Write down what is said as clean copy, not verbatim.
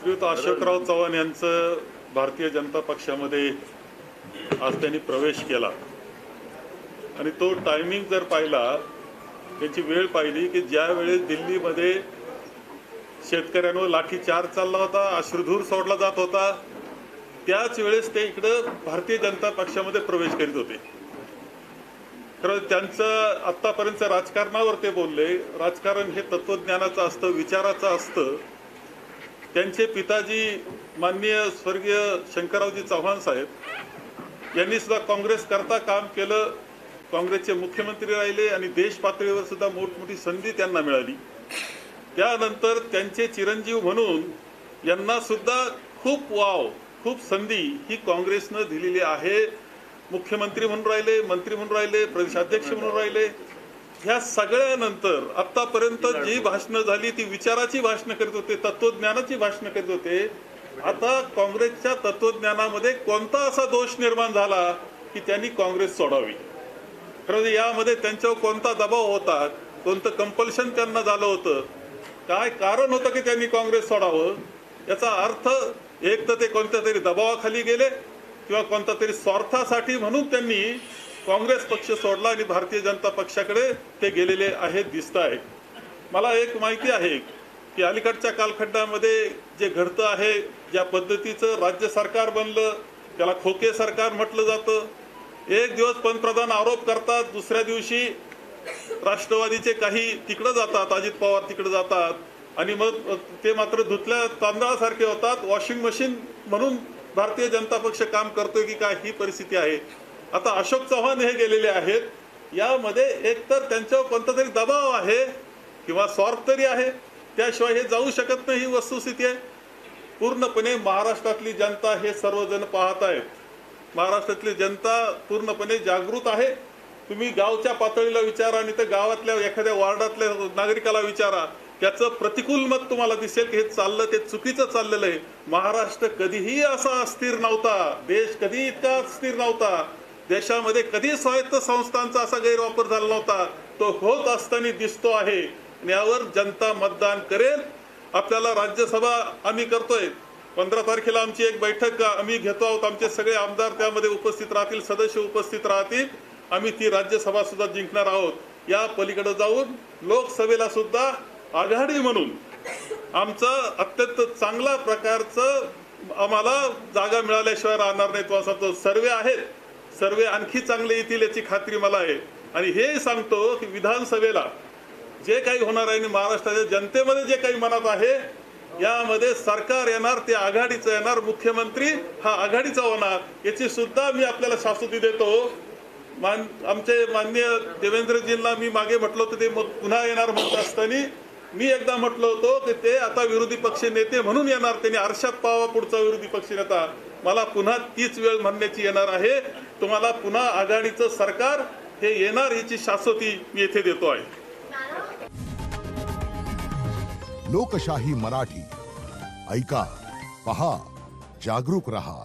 श्रीयुत अशोकराव चव्हाण यांचं भारतीय जनता पक्षामध्ये आज त्यांनी प्रवेश केला आणि तो टायमिंग जर पाहिला, त्याची वेळ पाहिली की ज्या वेळेस दिल्लीमध्ये शेतकऱ्यांवर लाठीचार्ज चालला होता, अश्रुधूर सोडला जात होता, त्याच वेळेस ते इकडं भारतीय जनता पक्षामध्ये प्रवेश करीत होते. खरं त्यांचं आत्तापर्यंत राजकारणावर ते बोलले. राजकारण हे तत्वज्ञानाचं असतं, विचाराचं असतं. त्यांचे पिताजी माननीय स्वर्गीय शंकररावजी चव्हाण साहेब यांनी सुद्धा काँग्रेस करता काम केलं, काँग्रेसचे मुख्यमंत्री राहिले आणि देश पातळीवर सुद्धा मोठमोठी संधी त्यांना मिळाली. त्यानंतर त्यांचे चिरंजीव म्हणून यांना सुद्धा खूप वाव, खूप संधी ही काँग्रेसनं दिलेली आहे. मुख्यमंत्री म्हणून राहिले, मंत्री म्हणून राहिले, प्रदेशाध्यक्ष म्हणून राहिले. ह्या सगळ्यानंतर आतापर्यंत जी भाषणं झाली ती विचाराची भाषणं करीत होते, तत्वज्ञानाची भाषणं करीत होते. आता काँग्रेसच्या तत्वज्ञानामध्ये कोणता असा दोष निर्माण झाला की त्यांनी काँग्रेस सोडावी? खरं यामध्ये त्यांच्यावर कोणता दबाव होता, कोणतं कंपल्शन त्यांना झालं होतं, काय कारण होतं की त्यांनी काँग्रेस सोडावं? याचा अर्थ एक तर ते कोणत्या तरी दबावाखाली गेले किंवा कोणत्या तरी स्वार्थासाठी म्हणून त्यांनी काँग्रेस पक्ष सोडला आणि भारतीय जनता पक्षाकडे ते गेलेले आहेत दिसत आहे. मला एक माहिती आहे की अलीकडच्या कालखंडामध्ये जे घडतं आहे, ज्या पद्धतीचं राज्य सरकार बनलं त्याला खोके सरकार म्हटलं जातं. एक दिवस पंतप्रधान आरोप करतात, दुसऱ्या दिवशी राष्ट्रवादीचे काही तिकडं जातात, अजित पवार तिकडे जातात आणि मग ते मात्र धुतल्या तांदळासारखे होतात. वॉशिंग मशीन म्हणून भारतीय जनता पक्ष काम करतोय की काय, ही परिस्थिती आहे. आता अशोक चव्हाण हे गेलेले आहेत. यामध्ये एकतर त्यांच्यावर कोणता तरी दबाव आहे किंवा स्वार्थ तरी आहे, त्याशिवाय हे जाऊ शकत नाही, ही वस्तुस्थिती आहे. पूर्णपणे महाराष्ट्रातली जनता हे सर्वजण पाहत आहेत. महाराष्ट्रातली जनता पूर्णपणे जागृत आहे. तुम्ही गावच्या पातळीला विचारा आणि तर गावातल्या एखाद्या वार्डातल्या नागरिकाला विचारा, त्याचं प्रतिकूल मत तुम्हाला दिसेल की हे चाललं ते चुकीचं चाललेलं आहे. महाराष्ट्र कधीही असा अस्थिर नव्हता, देश कधी इतका अस्थिर नव्हता, देशामध्ये कधी स्वायत्त संस्थांचा असा गैरवापर झाला नव्हता. तो होत असताना दिसतो आहे आणि यावर जनता मतदान करेल. आपल्याला राज्यसभा आम्ही करतोय, 15 तारखेला आमची एक बैठक आम्ही घेतो आहोत. आमचे सगळे आमदार त्यामध्ये उपस्थित राहतील, सदस्य उपस्थित राहतील. आम्ही ती राज्यसभा सुद्धा जिंकणार आहोत. या पलीकडे जाऊन लोकसभेला सुद्धा आघाडी म्हणून आमचं अत्यंत चांगल्या प्रकारचं आम्हाला जागा मिळाल्याशिवाय राहणार नाही. तो सांगतो सर्वे आहेत, सर्वे आणखी चांगले येतील याची खात्री मला आहे. आणि हे सांगतो की विधानसभेला जे काही होणार आहे आणि महाराष्ट्राच्या जनतेमध्ये जे काही मनात आहे, यामध्ये सरकार येणार, ते आघाडीचं येणार, मुख्यमंत्री हा आघाडीचा होणार, याची सुद्धा मी आपल्याला शाश्वती देतो. आमचे माननीय देवेंद्रजींना मी मागे म्हटलं होतं ते पुन्हा येणार म्हणत असताना मी एकदा म्हटलं होतं की ते आता विरोधी पक्ष नेते म्हणून येणार, त्यांनी आरशात पाहावा पुढचा विरोधी पक्ष नेता. मला पुन्हा तीच वेळ म्हणण्याची येणार आहे. तुम्हाला पुन्हा आघाडीचं सरकार हे येणार याची शाश्वती मी येथे देतो आहे. लोकशाही मराठी ऐका, पहा, जागरूक रहा.